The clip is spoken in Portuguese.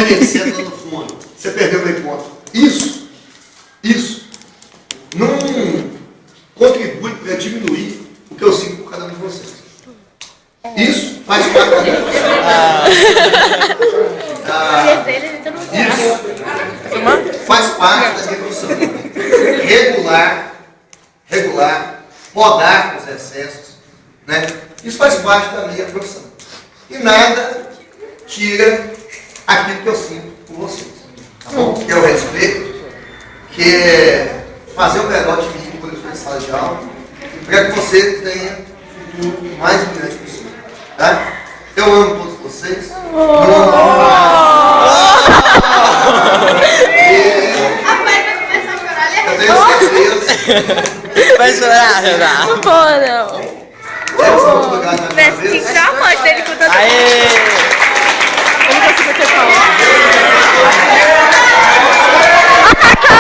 conhecendo no fundo. Você perdeu meio ponto. Isso não contribui para diminuir o que eu sinto por cada um de vocês. Isso faz parte da minha profissão. Isso faz parte da minha profissão. Regular, rodar com os excessos, né? Isso faz parte da minha profissão. E nada tira aquilo que eu sinto por vocês. Tá bom? Eu respeito, que é fazer o melhor de mim quando eu estou em sala de aula, para que você tenha um futuro mais brilhante possível. Tá? Eu amo todos vocês. Eu tenho certeza. Vai chorar, Renato. Não vou, não. Deve ser muito lugar na minha Tem que tirar a voz dele com tanta... Aê! Eu não consigo ter palavras.